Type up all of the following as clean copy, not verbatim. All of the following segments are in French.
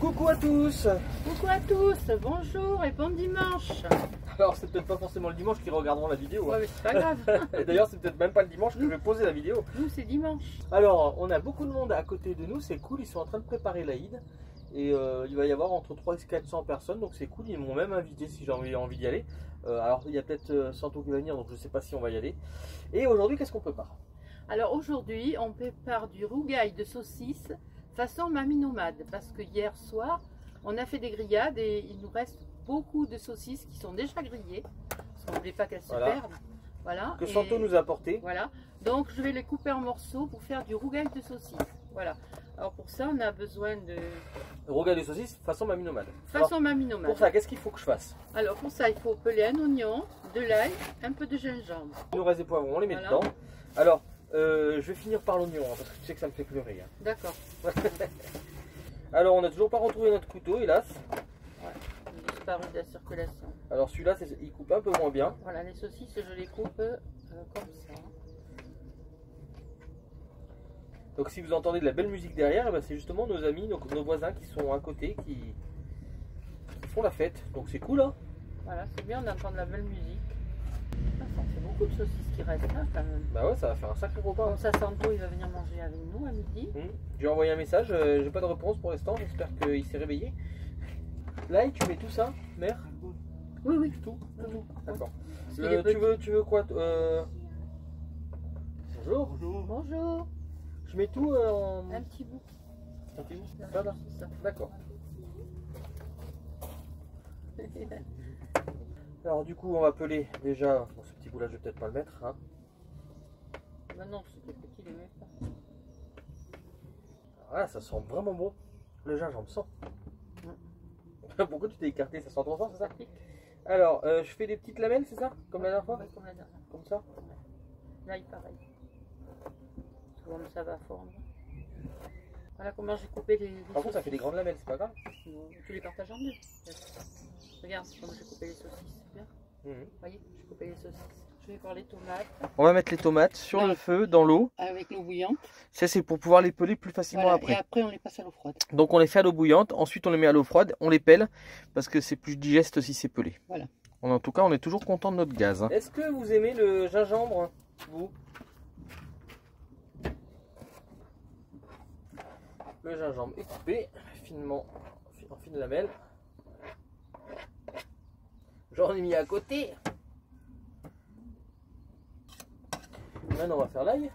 Coucou à tous. Coucou à tous, bonjour et bon dimanche. Alors c'est peut-être pas forcément le dimanche qu'ils regarderont la vidéo. Ouais, mais c'est pas grave. Et d'ailleurs c'est peut-être même pas le dimanche que je vais poser la vidéo. Nous c'est dimanche. Alors on a beaucoup de monde à côté de nous, c'est cool, ils sont en train de préparer l'Aïd. Et il va y avoir entre 300 et 400 personnes, donc c'est cool, ils m'ont même invité si j'ai envie d'y aller. Alors il y a peut-être Santo qui va venir, donc je sais pas si on va y aller. Et aujourd'hui qu'est-ce qu'on prépare? Alors aujourd'hui on prépare du rougail de saucisses façon mamie nomade. Parce que hier soir on a fait des grillades et il nous reste beaucoup de saucisses qui sont déjà grillées. Parce qu'on ne voulait pas qu'elles se perdent. Voilà. Que Santo nous a apporté. Voilà. Donc je vais les couper en morceaux pour faire du rougail de saucisses. Voilà. Alors pour ça on a besoin de... Rougail de saucisses façon mamie nomade. Façon mamie nomade. Pour ça qu'est-ce qu'il faut que je fasse? Alors pour ça il faut peler un oignon, de l'ail, un peu de gingembre. Il nous reste des poivrons, on les met Voilà. dedans. Alors je vais finir par l'oignon hein, parce que tu sais que ça me fait pleurer. Hein. D'accord. Alors on n'a toujours pas retrouvé notre couteau hélas. Ouais, il a disparu de la circulation. Alors celui-là il coupe un peu moins bien. Voilà, les saucisses je les coupe comme ça. Donc si vous entendez de la belle musique derrière, c'est justement nos amis, nos voisins qui sont à côté, qui font la fête. Donc c'est cool hein. Voilà, c'est bien d'entendre la belle musique. Ah, ça fait beaucoup de saucisses qui restent là quand même. Bah ouais, ça va faire un sacré repas. Comme ça, Santo il va venir manger avec nous à midi. Je lui ai envoyé un message, j'ai pas de réponse pour l'instant, j'espère qu'il s'est réveillé. Là, tu mets tout ça, mère? Oui, oui. Tout. D'accord. Tu veux quoi Bonjour. Bonjour. Je mets tout en... Un petit bout. Un petit bout. Ça là. D'accord. Alors du coup, on va peler déjà... Bon, ce petit bout là, je vais peut-être pas le mettre. Hein. Bah non, c'était petit, les mets pas. Voilà, ça sent vraiment bon. Le gingembre sent. Pourquoi tu t'es écarté? Ça sent trop fort, c'est ça? Alors, je fais des petites lamelles, c'est ça? Comme la dernière fois? Ouais, comme la dernière. Comme ça? Là, il pareil. Comme ça va fondre. Voilà comment j'ai coupé les Par contre, ça fait des grandes lamelles, c'est pas grave? Non, tu les partages en deux. Regarde comme j'ai coupé les saucisses, c'est bien. Vous voyez, j'ai coupé les saucisses. Je vais faire les tomates. On va mettre les tomates sur le feu, dans l'eau. Avec l'eau bouillante. Ça, c'est pour pouvoir les peler plus facilement Voilà, après. et après, on les passe à l'eau froide. Donc, on les fait à l'eau bouillante. Ensuite, on les met à l'eau froide. On les pèle parce que c'est plus digeste si c'est pelé. Voilà. En tout cas, on est toujours content de notre gaz. Hein. Est-ce que vous aimez le gingembre, vous? Le gingembre est coupé finement, en fines lamelles. J'en ai mis à côté. Maintenant, on va faire l'ail.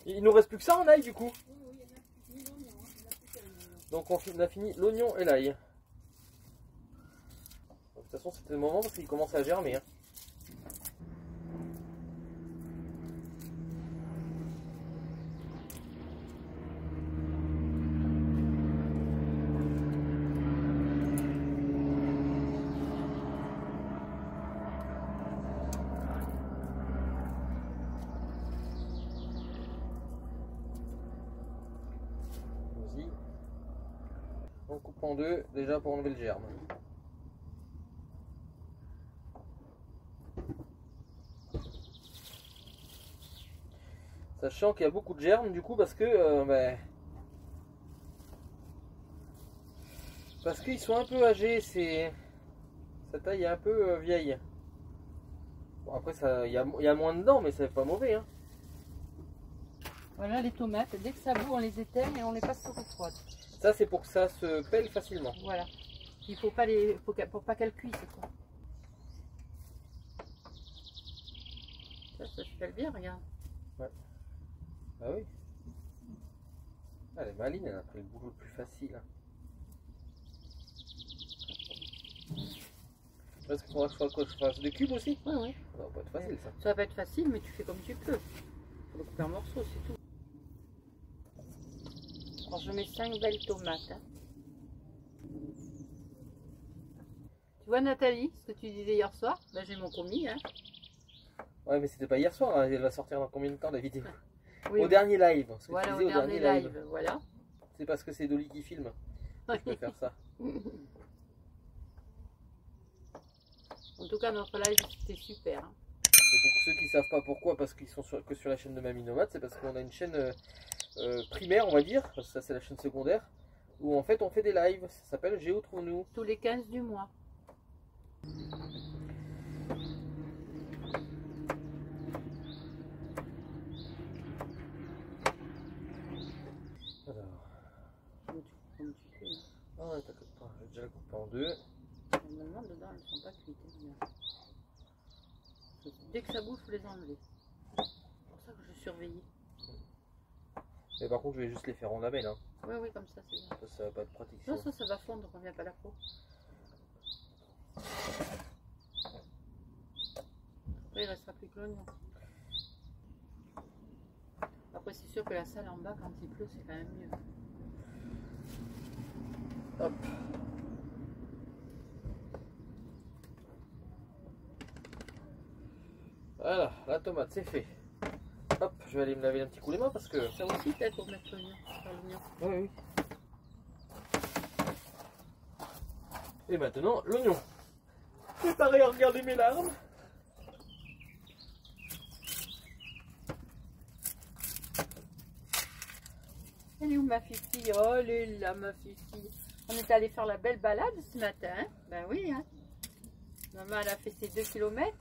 Il nous reste plus que ça en ail du coup. Donc on a fini l'oignon et l'ail. De toute façon, c'était le moment parce qu'il commence à germer. Hein. On coupe en deux déjà pour enlever le germe. Sachant qu'il y a beaucoup de germes du coup parce que parce qu'ils sont un peu âgés, sa taille est un peu vieille. Bon après il y a moins dedans mais c'est pas mauvais hein. Voilà les tomates, dès que ça bout on les éteint et on les passe sur l'eau froide. Ça c'est pour que ça se pèle facilement. Voilà. Il faut pas les, pour pas qu'elles cuisent quoi. Ça se pèle bien, regarde. Ouais. Ah oui. Elle est maline, elle a pris le boulot le plus facile. Est-ce qu'il faudra que je fasse des cubes aussi? Oui, oui. Ça va pas être facile ça. Ça va pas être facile mais tu fais comme tu peux. Il faut le couper en morceaux, c'est tout. Alors je mets 5 belles tomates. Hein. Tu vois Nathalie, ce que tu disais hier soir, ben, j'ai mon commis. Hein. Ouais mais c'était pas hier soir, hein. Elle va sortir dans combien de temps la vidéo? Oui, au dernier live. Voilà, au dernier live. Voilà. C'est parce que c'est Dolly qui filme. Je peux faire ça. En tout cas notre live c'était super. Hein. Et pour ceux qui ne savent pas pourquoi, parce qu'ils sont que sur la chaîne de Mamie Nomade, c'est parce qu'on a une chaîne primaire, on va dire, parce que ça c'est la chaîne secondaire, où en fait on fait des lives. Ça s'appelle Géo Trouve-nous. Tous les 15 du mois. Alors. Comme tu fais. Ah ouais, t'inquiète pas, j'ai déjà coupé en deux. Normalement, dedans, elles ne sont pas cuites. Dès que ça bouge, il faut les enlever. C'est pour ça que je surveillais. Mais par contre, je vais juste les faire en lamelles. Hein. Oui, oui, comme ça, c'est bien. Ça va pas être pratique. Non, ça va fondre, on ne vient pas la peau. Après, il restera plus que l'oignon. Après, c'est sûr que la salle en bas, quand il pleut, c'est quand même mieux. Hop. Voilà, la tomate, c'est fait. Hop, je vais aller me laver un petit coup les mains parce que... Ça aussi, peut-être pour mettre l'oignon, faire l'oignon. Oui, oui. Et maintenant, l'oignon. Préparé à regarder mes larmes. Elle est où ma fifi? Oh, elle est là, ma fifi. On est allé faire la belle balade ce matin. Hein? Ben oui, hein. Maman, elle a fait ses 2 km.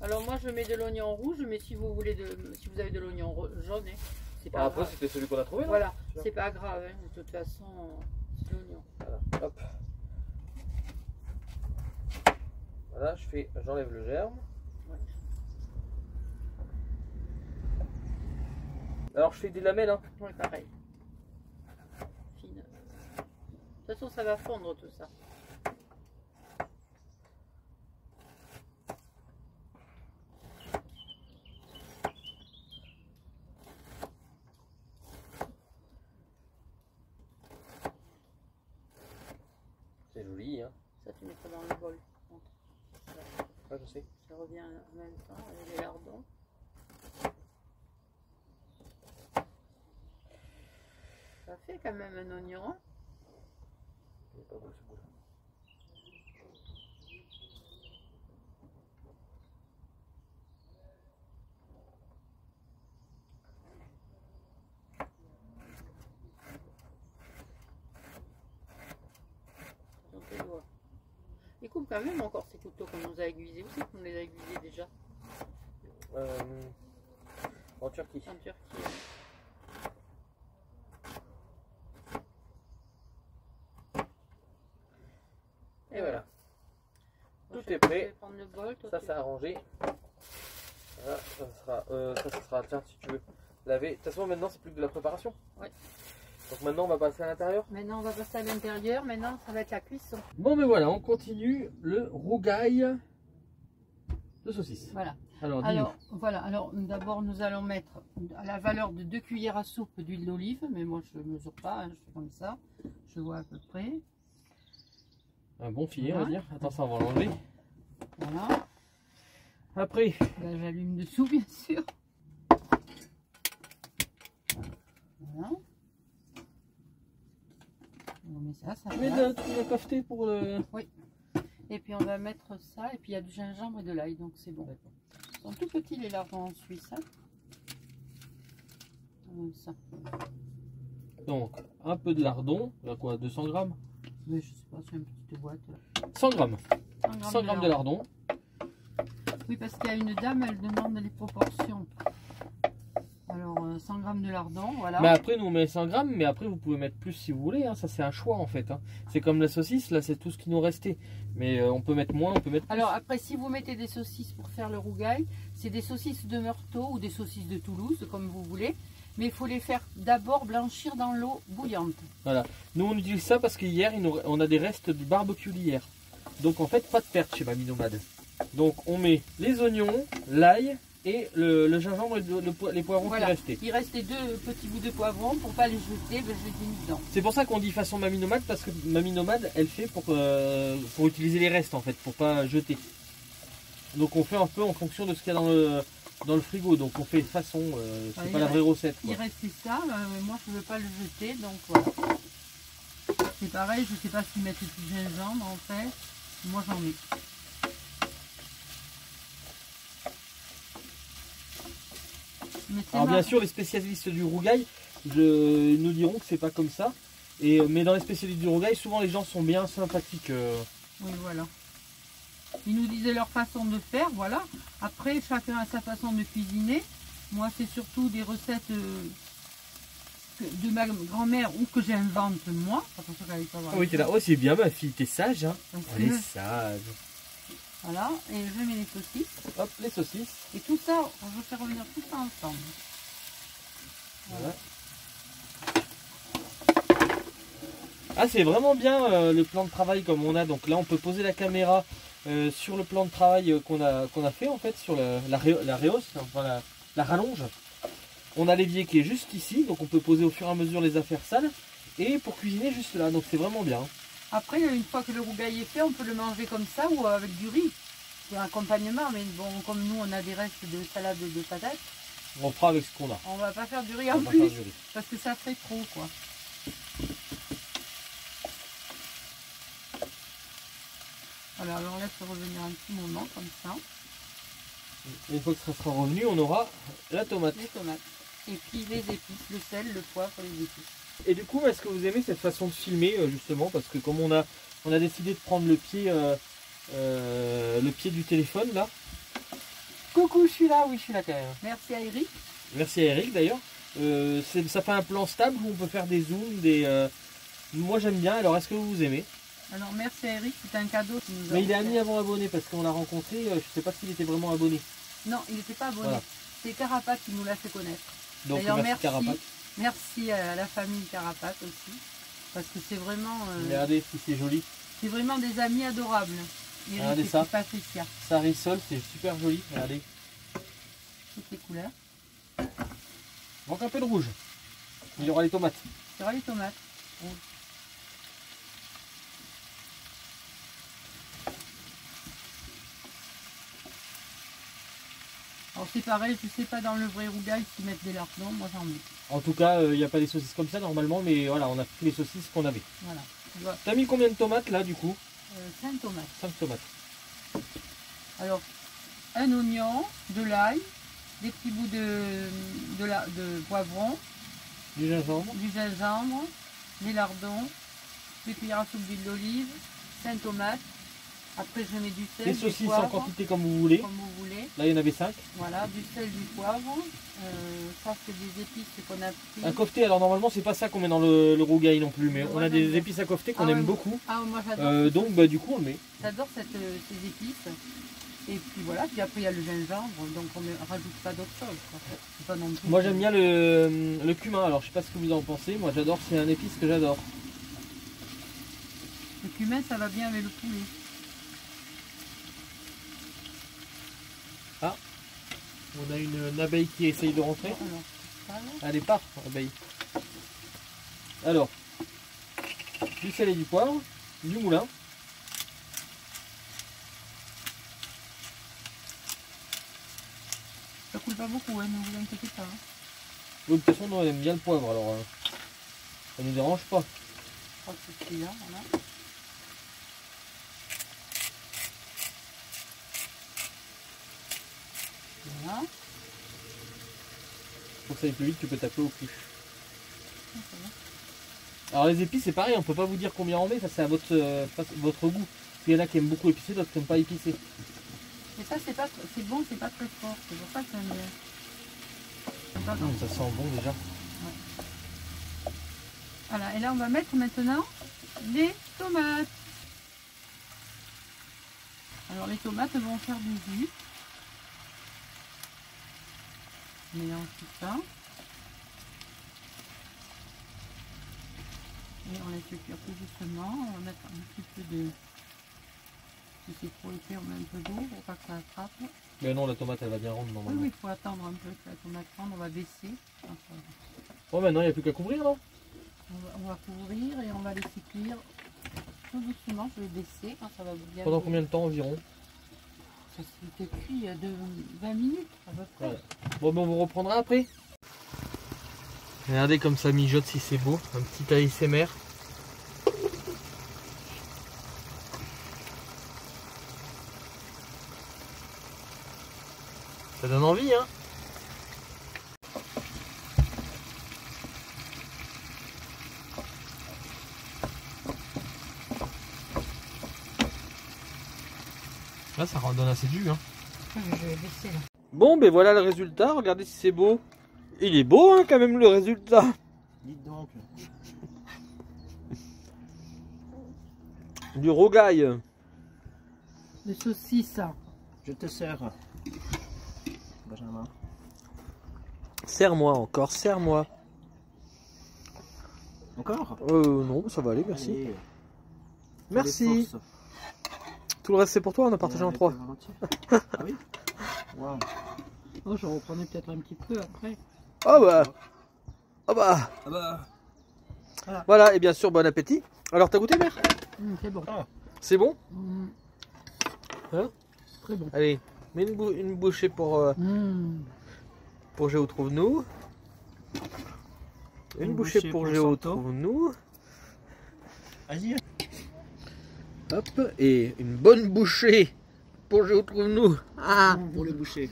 Alors moi, je mets de l'oignon rouge, mais si vous voulez si vous avez de l'oignon jaune, hein, c'est pas Après, grave. c'était celui qu'on a trouvé, là. Voilà, c'est pas grave, hein, de toute façon, c'est l'oignon. Voilà, hop. Voilà, j'enlève le germe. Ouais. Alors, je fais des lamelles, hein. Ouais, pareil. Fine. De toute façon, ça va fondre tout ça. C'est joli, hein. Ça, tu mettras dans le bol. Ouais, je sais. Ça revient en même temps avec les lardons. Ça fait quand même un oignon. Hein. Il est pas beau, ce bout-là. Dans tes doigts. Il coupe quand même encore ces couteaux qu'on nous a aiguisés. Où c'est qu'on les a aiguisés déjà? En Turquie. En Turquie. Et voilà. Bon, Tout est prêt. Je vais prendre le bol. Toi, Ça, c'est arrangé. Voilà, ça sera, tiens, si tu veux, laver. De toute façon, maintenant, c'est plus que de la préparation. Ouais. Donc maintenant, on va passer à l'intérieur. Maintenant, on va passer à l'intérieur. Maintenant, ça va être la cuisson. Bon, mais voilà, on continue le rougail de saucisse. Voilà. Alors, voilà. Alors, d'abord, nous allons mettre à la valeur de 2 cuillères à soupe d'huile d'olive. Mais moi, je ne mesure pas. Hein, je fais comme ça. Je vois à peu près. un bon filet, Voilà. on va dire. Attends, ça, on va l'enlever. Voilà. Après, Là, j'allume dessous, bien sûr. Voilà. On met ça, ça mets passe. la cafeté pour le... Et puis on va mettre ça, et puis il y a du gingembre et de l'ail, donc c'est bon. Ils sont tout petits les lardons en Suisse. Hein. Ça. Donc, un peu de lardon, là quoi, 200 grammes. Mais je sais pas, c'est une petite boîte. 100 grammes. 100 de grammes de lardon. Oui, parce qu'il y a une dame, elle demande les proportions. Alors, 100 grammes de lardon, voilà. Mais après, nous on met 100 grammes, mais après vous pouvez mettre plus si vous voulez. Hein. Ça, c'est un choix en fait. Hein. C'est comme la saucisse, là, c'est tout ce qui nous restait. Mais on peut mettre moins, on peut mettre plus. Alors, après, si vous mettez des saucisses pour faire le rougail, c'est des saucisses de Meurthaut ou des saucisses de Toulouse, comme vous voulez. Mais il faut les faire d'abord blanchir dans l'eau bouillante. Voilà. Nous, on utilise ça parce qu'hier, on a des restes du barbecue d'hier. Donc, en fait, pas de perte chez Mamie Nomade. Donc, on met les oignons, l'ail et le gingembre et les poivrons Voilà. qui restaient. Il restait 2 petits bouts de poivron pour pas les jeter, ben, je les ai mis dedans. C'est pour ça qu'on dit façon Mamie Nomade, parce que Mamie Nomade, elle fait pour utiliser les restes, en fait, pour pas jeter. Donc, on fait un peu en fonction de ce qu'il y a dans le frigo. Donc, on fait façon, c'est Ouais, pas la vraie recette. Il Quoi. restait ça, mais moi je veux pas le jeter, donc voilà. C'est pareil, je sais pas s'ils mettent du gingembre en fait. Moi j'en ai. Mais c'est Alors bien marrant. sûr, les spécialistes du rougail nous diront que c'est pas comme ça. Mais dans les spécialistes du rougail, souvent les gens sont bien sympathiques. Oui, voilà. Ils nous disaient leur façon de faire, voilà. Après, chacun a sa façon de cuisiner. Moi, c'est surtout des recettes de ma grand-mère ou que j'invente moi. Attention qu'elle n'allait pas voir. Ah oui, t'es là. Oh, c'est bien ma fille, t'es sage, hein. Parce Elle que- est sage. Voilà, et je mets les saucisses. Hop, les saucisses. Et tout ça, je fais revenir tout ça ensemble. Voilà. Ah, c'est vraiment bien le plan de travail comme on a. Donc là, on peut poser la caméra sur le plan de travail qu'on a fait en fait, sur la rehausse, enfin, la rallonge. On a l'évier qui est juste ici, donc on peut poser au fur et à mesure les affaires sales. Et pour cuisiner juste là, donc c'est vraiment bien. Après, une fois que le rougail est fait, on peut le manger comme ça ou avec du riz. C'est un accompagnement, mais bon, comme nous, on a des restes de salade de patates, On fera avec ce qu'on a. on va pas faire du riz On en va plus, faire du riz. parce que ça fait trop, quoi. Voilà, alors on laisse revenir un petit moment, comme ça, Et une fois que ça sera revenu, on aura la tomate. les tomates. Et puis les épices, le sel, le poivre, les épices. Et du coup, est-ce que vous aimez cette façon de filmer justement? Parce que comme on a décidé de prendre le pied du téléphone là. Coucou, je suis là, oui, je suis là quand même. Merci à Eric. Merci à Eric d'ailleurs. Ça fait un plan stable où on peut faire des zooms, Moi j'aime bien, alors est-ce que vous aimez? Alors merci à Eric, c'est un cadeau qu'il nous a Mais il est offert. ami avant abonné parce qu'on l'a rencontré, je sais pas s'il était vraiment abonné. Non, il n'était pas abonné. Voilà. C'est Carapace qui nous l'a fait connaître. Donc D'ailleurs, merci Carapace. Merci à la famille Carapace aussi. Parce que c'est vraiment, Regardez si c'est joli. c'est vraiment des amis adorables. Eric Regardez et ça. puis Patricia, Ça rissole, c'est super joli. Regardez. toutes les couleurs. Manque un peu de rouge. Il y aura les tomates. Il y aura les tomates. Alors c'est pareil, je sais pas dans le vrai rougail s'ils mettent des lardons, moi j'en mets. En tout cas, il n'y a pas des saucisses comme ça normalement, mais voilà, on a pris les saucisses qu'on avait. Voilà. Tu vois, T'as mis combien de tomates là du coup? 5 tomates. 5 tomates. Alors, un oignon, de l'ail, des petits bouts de poivron, Du gingembre. du gingembre, des lardons, 2 cuillères à soupe d'huile d'olive, 5 tomates. Après, je mets du sel, Les du saucisses en poivre, quantité comme vous voulez. comme vous voulez. Là, il y en avait 5. Voilà, du sel, du poivre. Ça, c'est des épices qu'on a pris. Un kofté, alors normalement, c'est pas ça qu'on met dans le rougail non plus, mais Ouais, on a j'aime des bien. épices à kofté qu'on Ah ouais, aime moi- beaucoup. Ah, moi j'adore. Donc, bah, du coup, on le met. J'adore ces épices. Et puis voilà, puis après il y a le gingembre, donc on ne rajoute pas d'autre chose, quoi. C'est pas non plus. Moi, j'aime bien le cumin. Alors, je sais pas ce que vous en pensez. Moi, j'adore, c'est un épice que j'adore. Le cumin, ça va bien avec le poulet. On a une abeille qui essaye de rentrer. Alors, ça, là. Allez, part, abeille. Alors, du sel et du poivre, du moulin. Ça coule pas beaucoup, hein, ne vous inquiétez pas. Hein. Oui, de toute façon, nous, on aime bien le poivre, alors ça ne nous dérange pas. Je crois que c'est celui-là, voilà. Voilà. Pour que ça aille plus vite, tu peux taper au cul. Ça va. Alors les épices c'est pareil, on peut pas vous dire combien on met, ça c'est à votre goût. Il y en a qui aiment beaucoup épicé, d'autres qui n'aiment pas épicé. Et ça, c'est pas, c'est bon, c'est pas très fort. C'est pour ça que j'aime bien. C'est pas grave. Ça sent bon déjà. Voilà, et là, on va mettre maintenant les tomates. Alors, les tomates vont faire du jus. On mélange tout ça. Et on laisse cuire tout doucement. On va mettre un petit peu de... Si c'est trop épais, on met un peu d'eau pour pas que ça attrape. Mais non, la tomate elle va bien rendre Oui, normalement. oui, il faut attendre un peu que la tomate rende. On va baisser. Bon, maintenant il n'y a plus qu'à couvrir, non? On va couvrir et on va laisser cuire tout doucement. Je vais baisser quand ça va bien. Pendant combien de temps environ? Ça s'était cuit de 20 minutes à peu près. Voilà. Bon, ben on vous reprendra après. Regardez comme ça mijote si c'est beau. Un petit ASMR. Ça donne envie, hein? Là, ça redonne assez du. Hein. Je vais baisser là. Bon, ben voilà le résultat. Regardez si c'est beau. Il est beau, hein, quand même, le résultat. Dites donc. Du rogaille. De saucisse. Je te sers. Benjamin. Serre-moi encore, serre-moi. Encore? Non, ça va aller, merci. Allez. Merci. Force. Tout le reste, c'est pour toi, on a partagé en 3. Ah oui? Wow. Oh, je reprenais peut-être un petit peu après. Ah bah. Ah bah. Ah bah. Voilà, et bien sûr, bon appétit. Alors, t'as goûté, mère? C'est bon. C'est bon? Hein? Très bon. Allez, mets une bouchée pour Géo Trouve-nous. Une bouchée pour Géo Trouve-nous. Vas-y. Hop, et une bonne bouchée pour Géo Trouve-nous. Ah, Pour le boucher.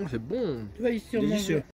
c'est bon. Tu vas ici, on Délicieux. mange.